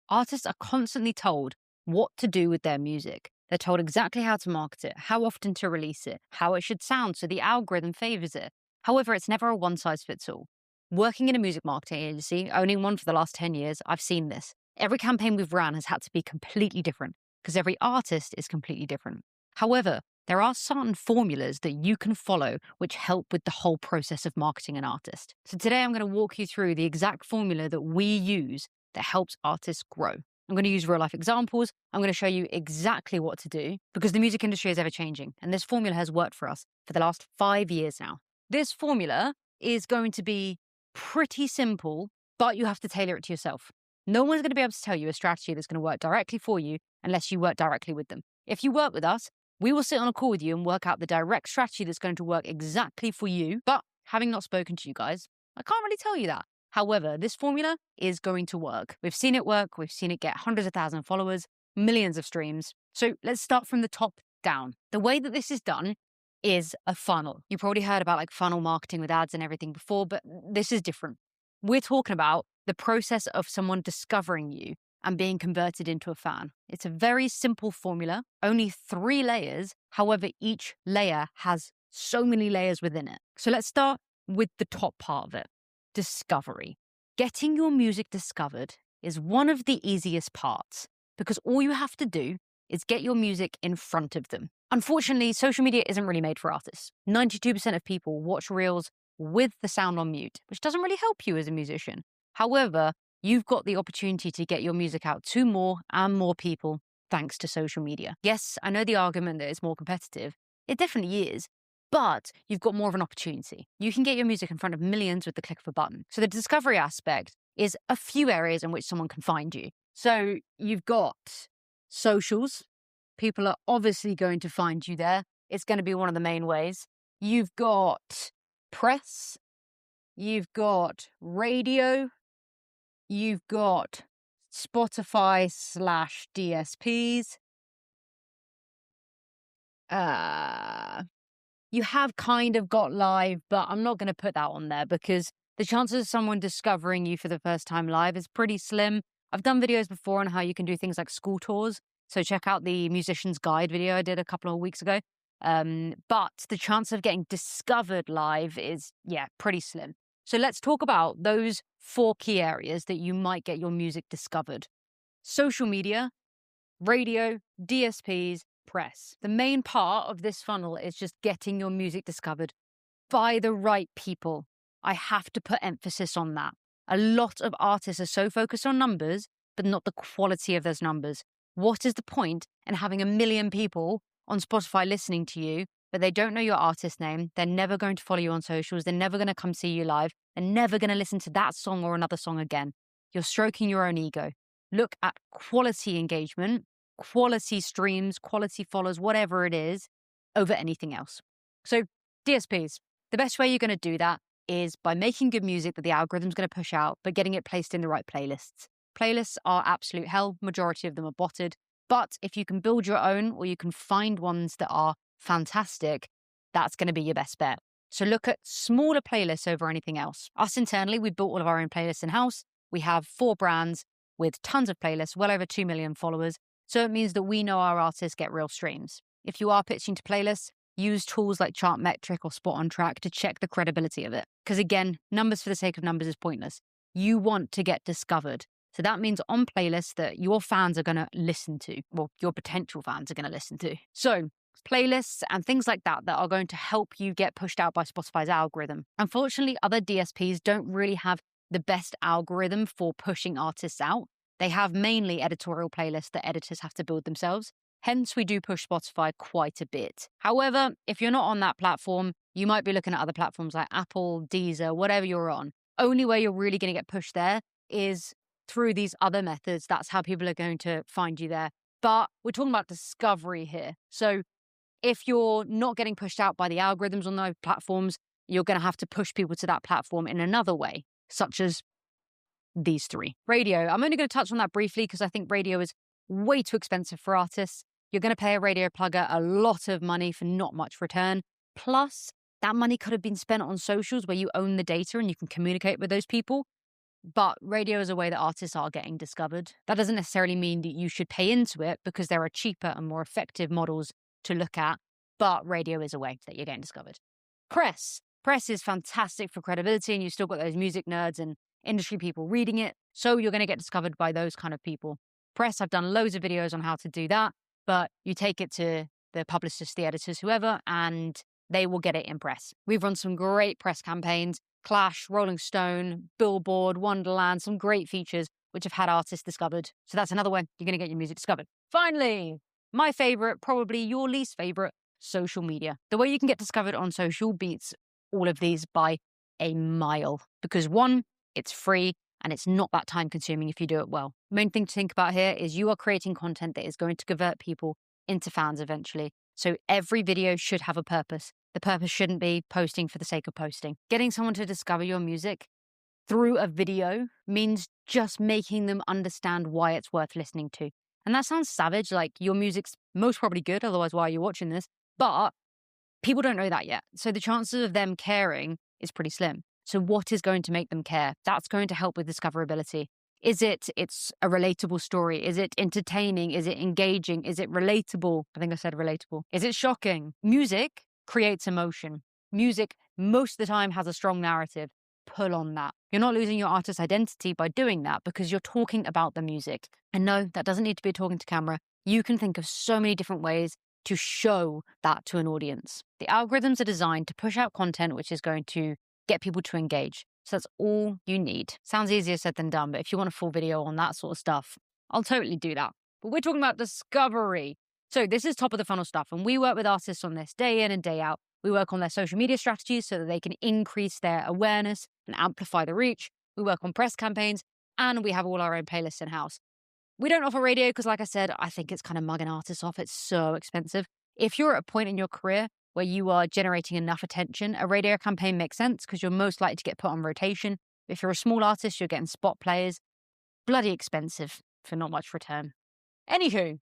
Artists are constantly told what to do with their music. They're told exactly how to market it, how often to release it, how it should sound so the algorithm favors it. However, it's never a one size fits all. Working in a music marketing agency, owning one for the last 10 years, I've seen this. Every campaign we've ran has had to be completely different because every artist is completely different. However, there are certain formulas that you can follow which help with the whole process of marketing an artist. So today I'm going to walk you through the exact formula that we use that helps artists grow. I'm going to use real life examples. I'm going to show you exactly what to do because the music industry is ever changing. And this formula has worked for us for the last 5 years now. This formula is going to be pretty simple, but you have to tailor it to yourself. No one's going to be able to tell you a strategy that's going to work directly for you unless you work directly with them. If you work with us, we will sit on a call with you and work out the direct strategy that's going to work exactly for you. But having not spoken to you guys, I can't really tell you that. However, this formula is going to work. We've seen it work. We've seen it get hundreds of thousands of followers, millions of streams. So let's start from the top down. The way that this is done is a funnel. You've probably heard about like funnel marketing with ads and everything before, but this is different. We're talking about the process of someone discovering you and being converted into a fan. It's a very simple formula, only 3 layers. However, each layer has so many layers within it. So let's start with the top part of it. Discovery. Getting your music discovered is one of the easiest parts because all you have to do is get your music in front of them. Unfortunately, social media isn't really made for artists. 92% of people watch reels with the sound on mute, which doesn't really help you as a musician. However, you've got the opportunity to get your music out to more and more people thanks to social media. Yes, I know the argument that it's more competitive. It definitely is. But you've got more of an opportunity. You can get your music in front of millions with the click of a button. So the discovery aspect is a few areas in which someone can find you. So you've got socials. People are obviously going to find you there. It's going to be one of the main ways. You've got press. You've got radio. You've got Spotify/DSPs. You have kind of got live, but I'm not going to put that on there because the chances of someone discovering you for the first time live is pretty slim. I've done videos before on how you can do things like school tours. So check out the Musician's Guide video I did a couple of weeks ago. But the chance of getting discovered live is, pretty slim. So let's talk about those 4 key areas that you might get your music discovered. Social media, radio, DSPs, press. The main part of this funnel is just getting your music discovered by the right people. I have to put emphasis on that. A lot of artists are so focused on numbers, but not the quality of those numbers. What is the point in having 1 million people on Spotify listening to you, but they don't know your artist name? They're never going to follow you on socials. They're never going to come see you live. They're never going to listen to that song or another song again. You're stroking your own ego. Look at quality engagement, quality streams, quality follows, whatever it is, over anything else. So DSPs, the best way you're going to do that is by making good music that the algorithm's going to push out, but getting it placed in the right playlists. Playlists are absolute hell. Majority of them are botted. But if you can build your own or you can find ones that are fantastic, that's going to be your best bet. So look at smaller playlists over anything else. Us internally, we've built all of our own playlists in-house. We have 4 brands with tons of playlists, well over 2 million followers. So it means that we know our artists get real streams. If you are pitching to playlists, use tools like Chartmetric or Spot on Track to check the credibility of it. Because again, numbers for the sake of numbers is pointless. You want to get discovered. So that means on playlists that your fans are going to listen to, well, your potential fans are going to listen to. So playlists and things like that are going to help you get pushed out by Spotify's algorithm. Unfortunately, other DSPs don't really have the best algorithm for pushing artists out. They have mainly editorial playlists that editors have to build themselves. Hence, we do push Spotify quite a bit. However, if you're not on that platform, you might be looking at other platforms like Apple, Deezer, whatever you're on. Only way you're really going to get pushed there is through these other methods. That's how people are going to find you there. But we're talking about discovery here. So if you're not getting pushed out by the algorithms on those platforms, you're going to have to push people to that platform in another way, such as these 3. Radio, I'm only going to touch on that briefly because I think radio is way too expensive for artists. You're going to pay a radio plugger a lot of money for not much return. Plus, that money could have been spent on socials where you own the data and you can communicate with those people. but radio is a way that artists are getting discovered. That doesn't necessarily mean that you should pay into it because there are cheaper and more effective models to look at, but radio is a way that you're getting discovered. Press. Press is fantastic for credibility, and you've still got those music nerds and industry people reading it, so you're going to get discovered by those kind of people. Press, I've done loads of videos on how to do that, but you take it to the publicists, the editors, whoever, and they will get it in press. We've run some great press campaigns, Clash, Rolling Stone, Billboard, Wonderland, some great features which have had artists discovered. So that's another way you're going to get your music discovered. Finally, my favorite, probably your least favorite, social media. The way you can get discovered on social beats all of these by a mile. Because one, it's free and it's not that time consuming if you do it well. The main thing to think about here is you are creating content that is going to convert people into fans eventually. So every video should have a purpose. The purpose shouldn't be posting for the sake of posting. Getting someone to discover your music through a video means just making them understand why it's worth listening to. And that sounds savage, like your music's most probably good, otherwise why are you watching this? But people don't know that yet. So the chances of them caring is pretty slim. So what is going to make them care? That's going to help with discoverability. It's a relatable story? Is it entertaining? Is it engaging? Is it relatable? I think I said relatable. Is it shocking? Music creates emotion. Music most of the time has a strong narrative. Pull on that. You're not losing your artist's identity by doing that because you're talking about the music. And no, that doesn't need to be talking to camera. You can think of so many different ways to show that to an audience. The algorithms are designed to push out content which is going to get people to engage. So that's all you need. Sounds easier said than done, but if you want a full video on that sort of stuff, I'll totally do that. But we're talking about discovery. So this is top of the funnel stuff, and we work with artists on this day in and day out. We work on their social media strategies so that they can increase their awareness and amplify the reach. We work on press campaigns, and we have all our own playlists in-house. We don't offer radio because, like I said, I think it's kind of mugging artists off. It's so expensive. If you're at a point in your career where you are generating enough attention, a radio campaign makes sense because you're most likely to get put on rotation. If you're a small artist, you're getting spot players. Bloody expensive for not much return. Anywho,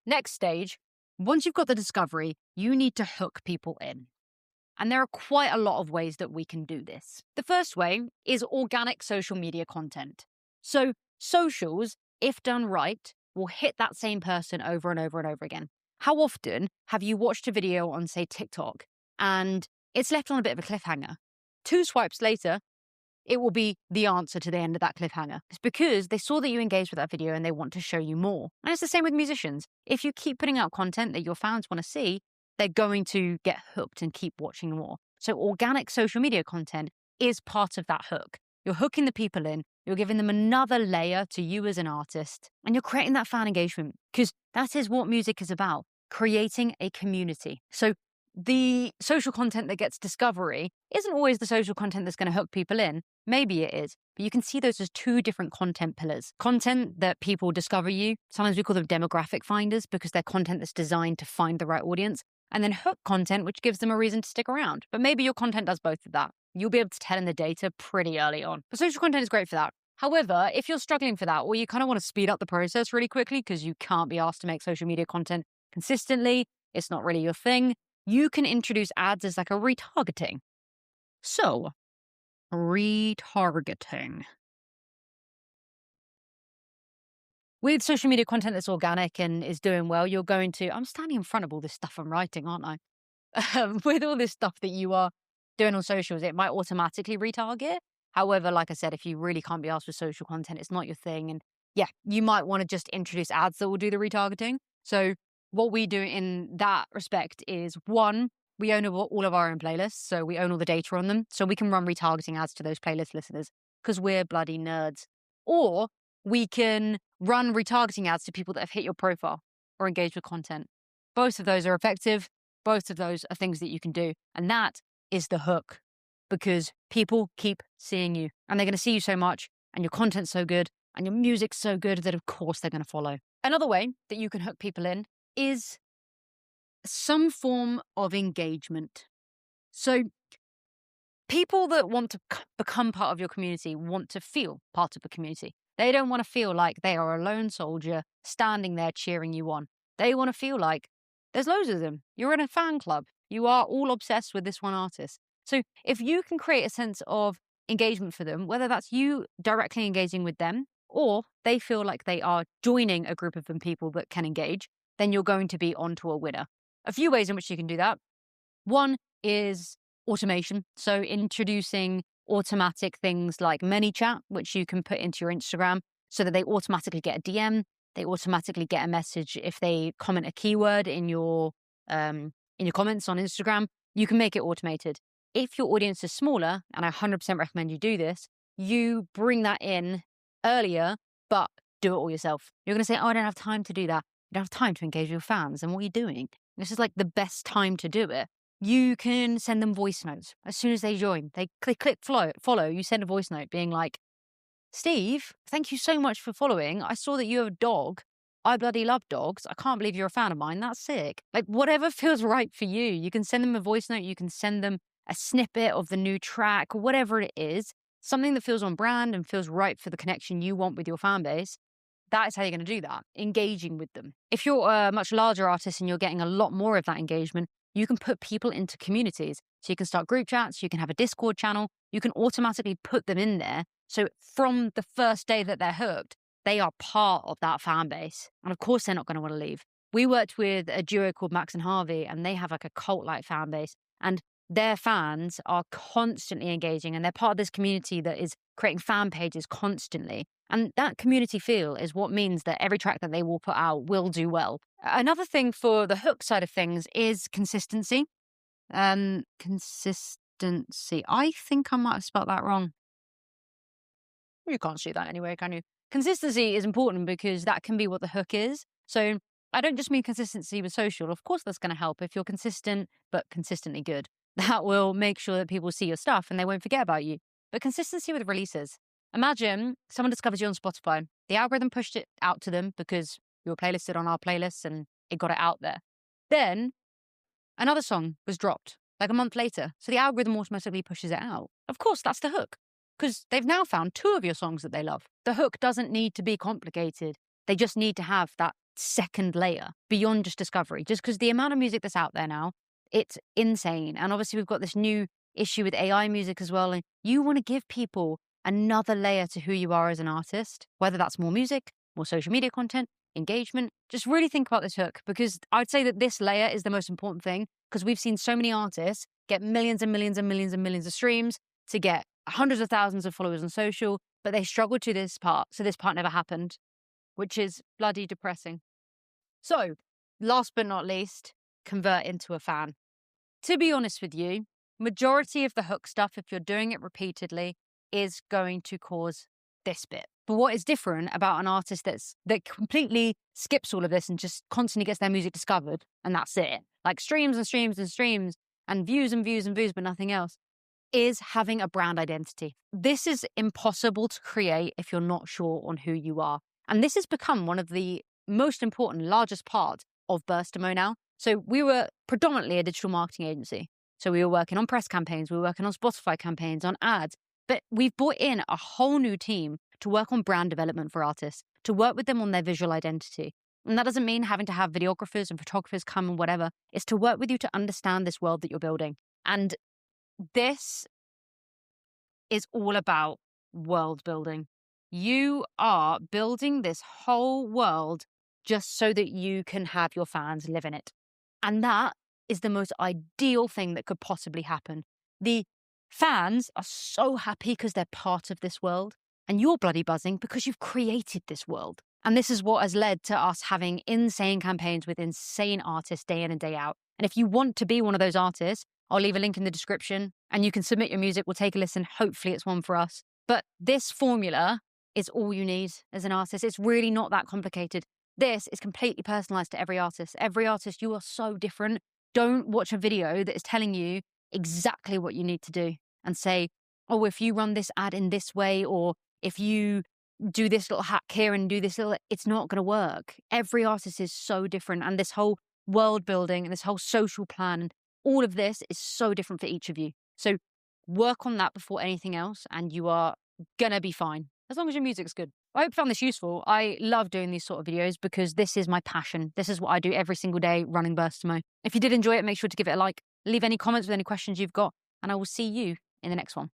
next stage, once you've got the discovery, you need to hook people in. And there are quite a lot of ways that we can do this. The first way is organic social media content. So socials, if done right, will hit that same person over and over and over again. How often have you watched a video on, say, TikTok, and it's left on a bit of a cliffhanger? 2 swipes later, it will be the answer to the end of that cliffhanger. It's because they saw that you engaged with that video and they want to show you more. And it's the same with musicians. If you keep putting out content that your fans want to see, they're going to get hooked and keep watching more. So organic social media content is part of that hook. You're hooking the people in, you're giving them another layer to you as an artist, and you're creating that fan engagement because that is what music is about, creating a community. So the social content that gets discovery isn't always the social content that's going to hook people in. Maybe it is, but you can see those as 2 different content pillars. Content that people discover you, sometimes we call them demographic finders because they're content that's designed to find the right audience, and then hook content, which gives them a reason to stick around. But maybe your content does both of that. You'll be able to tell in the data pretty early on. But social content is great for that. However, if you're struggling for that, or you kind of want to speed up the process really quickly because you can't be asked to make social media content consistently, it's not really your thing, you can introduce ads as like a retargeting. So, retargeting. With social media content that's organic and is doing well, you're going to, I'm standing in front of all this stuff I'm writing, aren't I? With all this stuff that you are doing on socials, it might automatically retarget. However, like I said, if you really can't be asked for social content, it's not your thing. And yeah, you might want to just introduce ads that will do the retargeting. So what we do in that respect is, 1, we own all of our own playlists. So we own all the data on them. So we can run retargeting ads to those playlist listeners because we're bloody nerds. Or we can run retargeting ads to people that have hit your profile or engaged with content. Both of those are effective. Both of those are things that you can do. And that is the hook, because people keep seeing you and they're going to see you so much and your content's so good and your music's so good that of course they're going to follow. Another way that you can hook people in is some form of engagement. So people that want to become part of your community want to feel part of the community. They don't want to feel like they are a lone soldier standing there cheering you on. They want to feel like there's loads of them. You're in a fan club. You are all obsessed with this one artist. So if you can create a sense of engagement for them, whether that's you directly engaging with them or they feel like they are joining a group of people that can engage, then you're going to be onto a winner. A few ways in which you can do that. One is automation. So introducing automatic things like ManyChat, which you can put into your Instagram so that they automatically get a DM, they automatically get a message if they comment a keyword in your comments on Instagram. You can make it automated. If your audience is smaller, and I 100% recommend you do this, you bring that in earlier, but do it all yourself. You're going to say, oh, I don't have time to do that. You don't have time to engage with your fans. And what are you doing? This is like the best time to do it. You can send them voice notes as soon as they join. They click follow. You send a voice note being like, Steve, thank you so much for following. I saw that you have a dog. I bloody love dogs. I can't believe you're a fan of mine. That's sick. Like whatever feels right for you. You can send them a voice note. You can send them a snippet of the new track, whatever it is, something that feels on brand and feels right for the connection you want with your fan base. That is how you're going to do that, engaging with them. If you're a much larger artist and you're getting a lot more of that engagement, you can put people into communities. So you can start group chats, you can have a Discord channel, you can automatically put them in there. So from the first day that they're hooked, they are part of that fan base. And of course, they're not going to want to leave. We worked with a duo called Max and Harvey, and they have like a cult-like fan base. And their fans are constantly engaging, and they're part of this community that is creating fan pages constantly. And that community feel is what means that every track that they will put out will do well. Another thing for the hook side of things is consistency. Consistency. I think I might have spelled that wrong. You can't see that anyway, can you? Consistency is important because that can be what the hook is. So I don't just mean consistency with social. Of course, that's going to help if you're consistent, but consistently good. That will make sure that people see your stuff and they won't forget about you. But consistency with releases. Imagine someone discovers you on Spotify. The algorithm pushed it out to them because you were playlisted on our playlists and it got it out there. Then another song was dropped like a month later. So the algorithm automatically pushes it out. Of course, that's the hook because they've now found 2 of your songs that they love. The hook doesn't need to be complicated. They just need to have that second layer beyond just discovery. Just because the amount of music that's out there now, it's insane. And obviously we've got this new issue with AI music as well. And you want to give people another layer to who you are as an artist, whether that's more music, more social media content, engagement. Just really think about this hook because I'd say that this layer is the most important thing because we've seen so many artists get millions and millions and millions and millions of streams to get hundreds of thousands of followers on social, but they struggled to this part. So this part never happened, which is bloody depressing. So last but not least, convert into a fan. To be honest with you, majority of the hook stuff, if you're doing it repeatedly, is going to cause this bit. But what is different about an artist that completely skips all of this and just constantly gets their music discovered, and that's it, like streams and streams and streams and views and views and views, but nothing else, is having a brand identity. This is impossible to create if you're not sure on who you are. And this has become one of the most important, largest parts of Burstimo now. So we were predominantly a digital marketing agency. So we were working on press campaigns, we were working on Spotify campaigns, on ads. But we've brought in a whole new team to work on brand development for artists, to work with them on their visual identity. And that doesn't mean having to have videographers and photographers come and whatever. It's to work with you to understand this world that you're building. And this is all about world building. You are building this whole world just so that you can have your fans live in it. And that is the most ideal thing that could possibly happen. The fans are so happy because they're part of this world, and you're bloody buzzing because you've created this world. And this is what has led to us having insane campaigns with insane artists day in and day out. And if you want to be one of those artists, I'll leave a link in the description and you can submit your music. We'll take a listen. Hopefully it's one for us. But this formula is all you need as an artist. It's really not that complicated. This is completely personalized to every artist. Every artist, you are so different. Don't watch a video that is telling you exactly what you need to do and say, oh, if you run this ad in this way, or if you do this little hack here and do this little, it's not going to work. Every artist is so different. And this whole world building and this whole social plan, and all of this is so different for each of you. So work on that before anything else and you are going to be fine. As long as your music's good. I hope you found this useful. I love doing these sort of videos because this is my passion. This is what I do every single day running Burstimo. If you did enjoy it, make sure to give it a like. Leave any comments with any questions you've got, and I will see you in the next one.